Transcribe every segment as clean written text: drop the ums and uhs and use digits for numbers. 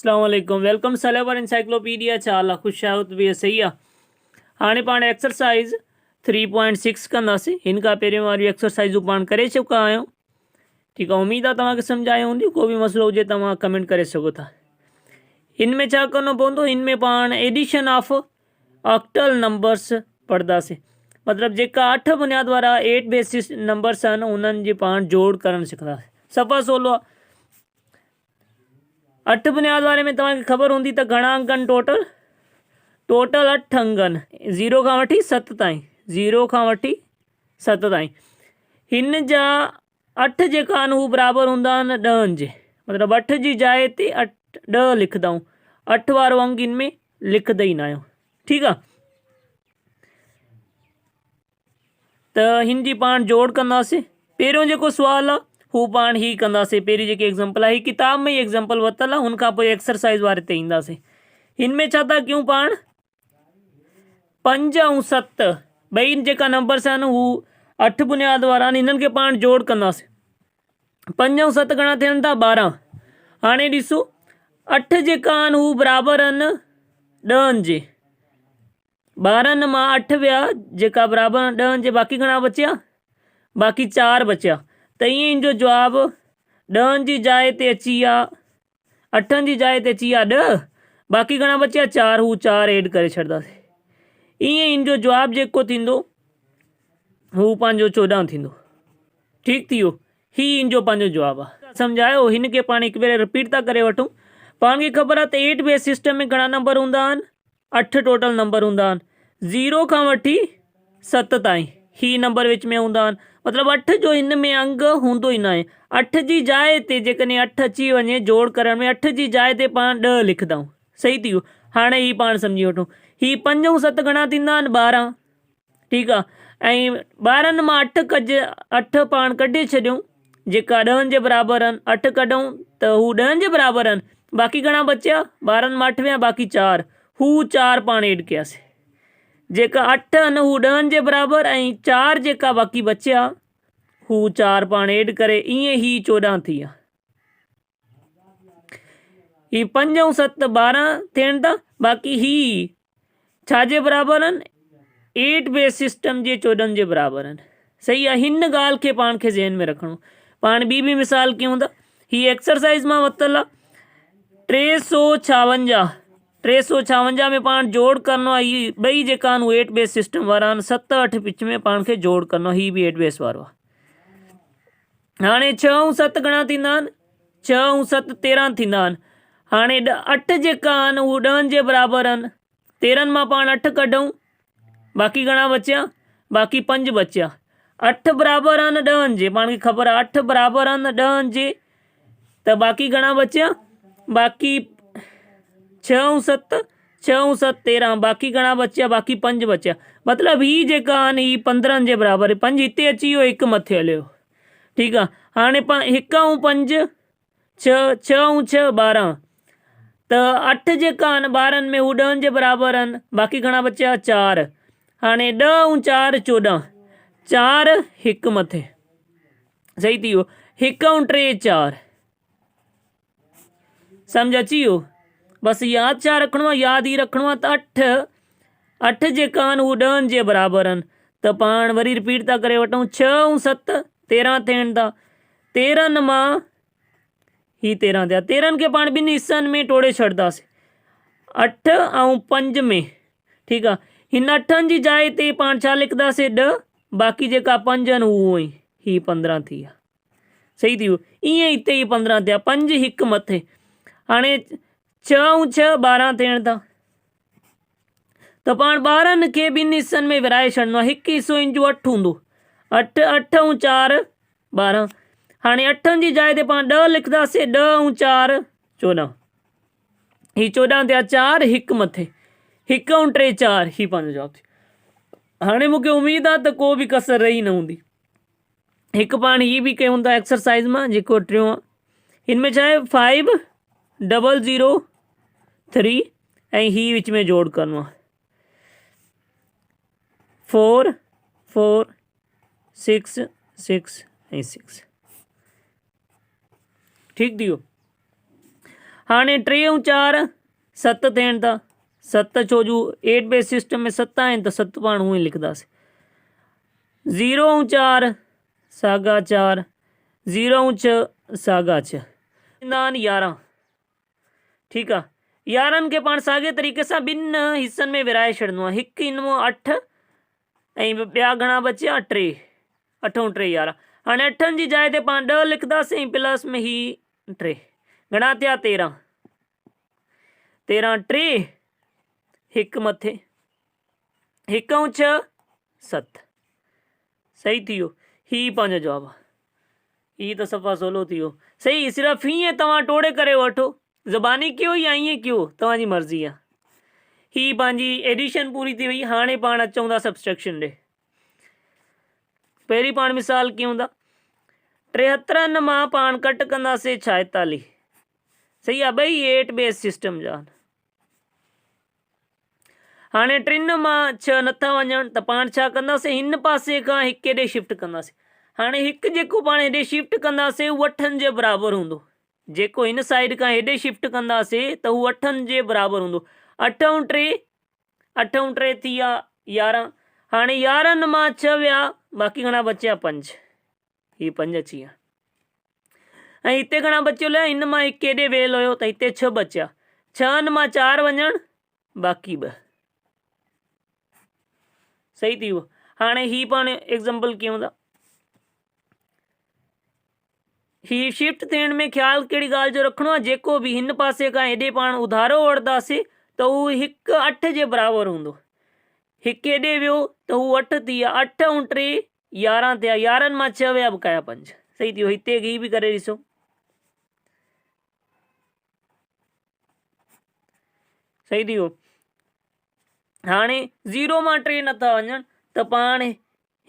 अस्सलाम वालेकुम। वेलकम सलेबर एनसाइक्लोपीडिया। चाला खुश आहियो त भैया सही आहे। हाणे पाण एक्सरसाइज़ 3.6 कंदासीं। हिन खां पहिरियों वारियूं एक्सरसाइज़ूं पाण करे चुका आहियूं। ठीकु आहे, उमेदु आहे तव्हांखे सम्झ आयूं हूंदियूं। को बि मसइलो हुजे तव्हां कमेंट करे सघो था। हिन में छा करिणो पवंदो, हिन में पाण एडिशन ऑफ ऑक्टल नंबर्स पढ़ंदासीं। मतिलबु जेका 8 बुनियाद वारा 8 बेसिस नंबर्स आहिनि उन्हनि जी पाण जोड़ करणु सिखंदासीं। सफ़ा सवलो आहे। 8 बुनियाद वारे में तव्हांखे ख़बर हूंदी त घणा अंक आहिनि टोटल। टोटल 8 अंक आहिनि, 0 खां वठी 7 ताईं। 0 खां वठी 7 ताईं। हिन जा 8 जेका आहिनि हू बराबरि हूंदा आहिनि 10 जे। मतिलबु 8 जी जाइ ते 10 लिखंदा आहियूं। 8 वारो अंक हिन में लिखंदा ई न आहियूं। ठीकु आहे, त हिन जी पाण जोड़ कंदासीं। पहिरियों जेको सुवाल आहे हू पाण ही कंदासीं। पहिरीं जेकी एग्ज़ाम्पल आहे, ही किताब में ही एग्ज़ाम्पल वरितल आहे, हुनखां पोइ एक्सरसाइज़ वारे ते ईंदासीं। हिन में छा था कयूं पाण, 5 ऐं 7 ॿई जेका नंबर्स आहिनि हू 8 बुनियाद वारा आहिनि। हिननि खे पाण जोड़ कंदासीं। 5 ऐं 7 घणा थियनि था, 12। हाणे ॾिसो, 8 जेका आहिनि हू बराबरि आहिनि 10 जे। 12 मां 8 विया जेका बराबरि आहिनि 10 जे। बाक़ी घणा बचिया, बाक़ी 4 बचिया। त ईअं हिन जो जवाबु 10 जी जाइ ते अची विया, 8 जी जाइ ते अची विया 10। बाक़ी घणा बचिया, 4। हू 4 ऐड करे छॾंदासीं। ईअं हिन जो जवाबु जेको थींदो हू पंहिंजो 14 थींदो। ठीकु थी वियो। ही हिन जो पंहिंजो जवाबु आहे। सम्झायो। हिन खे पाण हिकु भेरे रिपीट था करे वठूं। पाण खे ख़बर आहे त 8 बेस सिस्टम में घणा नंबर हूंदा आहिनि, 8 टोटल नंबर हूंदा आहिनि। 0 खां वठी 7 ताईं ही नंबर विच में हूंदा आहिनि। मतिलबु 8 जो हिन में अंग हूंदो ई न आहे। 8 जी जाइ ते जेकॾहिं 8 अची वञे जोड़ करण में, 8 जी जाइ ते पाण 10 लिखंदा आहियूं। सही थी वियो। हाणे ही पाण सम्झी वठूं। ही 5 ऐं 7 घणा थींदा आहिनि, 12। ठीकु आहे। ऐं 12 मां 8 पाण कढे छॾियूं जेका 10 जे बराबरि आहिनि। 8 कढूं त हू 10 जे बराबरि आहिनि। बाक़ी घणा बचिया, 12 मां 8 विया, बाक़ी 4। हू 4 पाण ऐड कयासीं। जेका 8 आहिनि हू 10 जे बराबरि ऐं 4 जेका बाक़ी बचिया हू 4 पाण ऐड करे, ईअं ही 14 थी विया। ही 5 ऐं 7 12 थियनि था। बाक़ी ही छाजे बराबरि आहिनि, 8 बेस सिस्टम जे 14 जे बराबरि आहिनि। सही आहे। हिन ॻाल्हि खे पाण खे ज़हन में रखिणो। पाण ॿी बि मिसाल कयूं था। ही एक्सरसाइज़ मां वरितल आहे। 356। 356 में पाण जोड़ करिणो आहे। ही ॿई जेका आहिनि उहे 8 बेस सिस्टम वारा आहिनि। 7 8 विच में पाण खे जोड़ करिणो आहे। ही बि 8 बेस वारो आहे। हाणे 6 ऐं 7 घणा थींदा आहिनि, 6 ऐं 7 13 थींदा आहिनि। हाणे 8 जेका आहिनि उहे 10 जे बराबरि आहिनि। 13 मां पाण 8 कढूं, बाक़ी घणा बचिया, बाक़ी 5 बचिया। 8 बराबरि आहिनि 10 जे। पाण खे ख़बर आहे 8 बराबरि आहिनि 10 जे, त बाक़ी घणा बचिया, बाक़ी 6 ऐं 7 13। बाक़ी घणा बचिया, बाक़ी 5 बचिया। मतिलबु ही जेका आहिनि ही 15 जे बराबरि। 5 हिते अची वियो, 1 मथे हलियो। ठीकु आहे। हाणे 1 ऐं 5 6, 6 ऐं 6 12। त 8 जेका आहिनि 12 में हू 10 जे बराबरि आहिनि। बाक़ी घणा बचिया, 4। हाणे 10 ऐं 4 14। 4 1 मथे। सही थी वियो। 1 ऐं 3 4। सम्झ अची वियो। बसि यादि छा रखिणो आहे, यादि ई रखिणो आहे त 8 जेका आहिनि हू 10 जे बराबरि आहिनि। त पाण वरी रिपीट था करे वठूं। 6 ऐं 7 13 थियनि था। 13 मां ही 13 थिया। 13 खे पाण ॿिनि हिसनि में तोड़े छॾींदासीं, 8 ऐं 5 में। ठीकु आहे। हिन 8 जी जाइ ते पाण छा लिखंदासीं, 10। बाक़ी जेका 5 आहिनि उहो ई, ही 15 थी विया। सही थी वियो। ईअं हिते ही 15 थिया। 5 1 मथे। हाणे 6 ऐं 6 12 थियनि था। त पाण 12 खे ॿिनि हिसनि में विराए छॾिणो आहे। हिकु हिसो हिन जो 8 हूंदो। 8 8 ऐं 4 12। हाणे 8 जी जाइ ते पाण 10 लिखंदासीं। 10 ऐं 4 14। ही 14 थिया। 4 1 मथे। 1 ऐं 3 4। ही पंहिंजो जवाबु थियो। हाणे मूंखे उमेदु आहे त को बि कसर रही न हूंदी। हिकु पाण ही बि कयूं था एक्सरसाइज़ मां, जेको टियों आहे। हिन में छा आहे, 5 0 0 3 ऐं ही विच में जोड़ करिणो आहे। 4 4 6 6 ऐं 6। ठीकु थी वियो। हाणे 3 ऐं 4 7 थियनि था। 7 छो जो 8 बेस सिस्टम में 7 आहिनि त 7 पाण हूअं ई लिखंदासीं। 0 ऐं 4 साॻा 4, 0 ऐं 6 साॻा 6 ईंदा आहिनि 11। ठीकु आहे, 11 खे पाण साॻे तरीक़े सां ॿिनि हिसनि में विराए छॾिणो आहे। हिकु इन में 8 ऐं ॿिया घणा बचिया 3, 8 ऐं 3 11। हाणे 8 जी जाइ ते पाण 10 लिखंदासीं ऐं प्लस में ही 3 घणा थिया 13। 13 3 हिकु मथे 1 ऐं 6 7 सही थी वियो। ही पंहिंजो जवाबु आहे। ही त सफ़ा सवलो थी वियो। सही, सिर्फ़ु हीअं तव्हां टोड़े करे वठो, ज़बानी कयो या ईअं कयो तव्हांजी मर्ज़ी आहे। ही पंहिंजी एडिशन पूरी थी वई। हाणे पाण अचूं था सब्सट्रैक्शन ॾे। पहिरीं पाण मिसाल कयूं था, 73 मां पाण कट कंदासीं 46। सही आहे, ॿई 8 बेस सिस्टम जा। हाणे 3 मां 6 नथा वञनि त पाण छा कंदासीं, हिन पासे खां हिकु हेॾे शिफ्ट कंदासीं। हाणे हिकु जेको पाण हेॾे शिफ्ट कंदासीं उहो 8 जे बराबरि हूंदो। जेको हिन साइड खां हेॾे शिफ्ट कंदासीं त उहो 8 जे बराबरि हूंदो। 8 ऐं 3 थी विया 11। हाणे 11 मां 6 विया, बाक़ी घणा बचिया 5। ही 5 अची विया। ऐं हिते घणा बचियल, हिन मां हिकु हेॾे वेल हुयो त हिते 6 बचिया। 6 मां 4 वञणु, बाक़ी 2। सही थी वियो। हाणे ही पाण एग्जाम्पल कयूं था। ही शिफ्ट थियण में ख़्यालु कहिड़ी ॻाल्हि जो रखिणो आहे, जेको बि हिन पासे खां हेॾे पाण उधारो वठंदासीं त उहो 1 8 जे बराबरि हूंदो। हिकु हेॾे वियो त हू 8 थी विया। 8 ऐं 3 11 थिया। 11 मां 6 विया, बकाया 5। सही थी वियो। हिते ही बि करे ॾिसो। सही थी वियो। हाणे 0 मां 3 नथा वञनि त पाण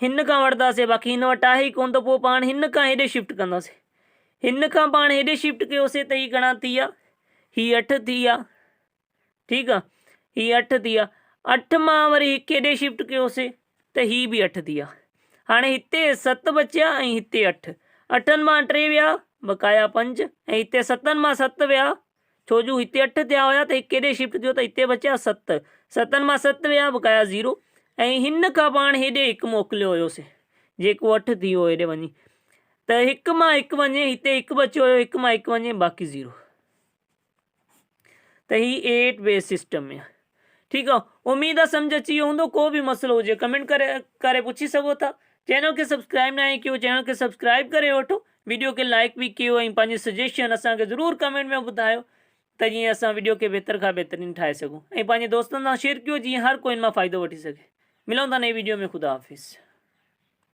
हिन खां वठंदासीं, बाक़ी हिन वटि आहे ई कोन, त पोइ पाण हिन खां हेॾे शिफ्ट कंदासीं। हिन खां पाण हेॾे शिफ्ट कयोसीं त ही घणा थी विया, ही 8 थी विया। ठीकु आहे, ही 8 थी विया। 8 मां वरी हिकु हेॾे शिफ्ट कयोसीं त ही बि 8 थी विया। हाणे हिते 7 बचिया ऐं हिते 8। 8 मां 3 विया, बकाया 5। ऐं हिते 7 मां 7 विया, छो जो हिते 8 थिया हुया त हिकु हेॾे शिफ्ट थियो त हिते बचिया 7। 7 मां 7 विया, बकाया 0। ऐं हिन खां पाण हेॾे 1 मोकिलियो हुयोसीं, जेको 8 थी वियो हेॾे वञी, त 1 मां 1 वञे, हिते 1 बचियो हुयो, 1 मां 1 वञे, बाक़ी 0। त ही 8 बेस सिस्टम में आहे। ठीकु आहे, उम्मीद आहे सम्झ अची वियो हूंदो। को बि मसइलो हुजे कमेंट करे पुछी सघो था। चैनल खे सब्सक्राइब न आहे कयो, चैनल खे सब्सक्राइब करे वठो। वीडियो खे लाइक बि कयो ऐं पंहिंजी सजेशन असांखे ज़रूरु कमेंट में ॿुधायो, त जीअं असां वीडियो खे बहितर खां बहितरीन ठाहे सघूं ऐं पंहिंजे दोस्तनि सां शेयर कयो, जीअं हर कोई इन मां फ़ाइदो वठी सघे। मिलूं था नई वीडियो में। ख़ुदा हाफ़िज़।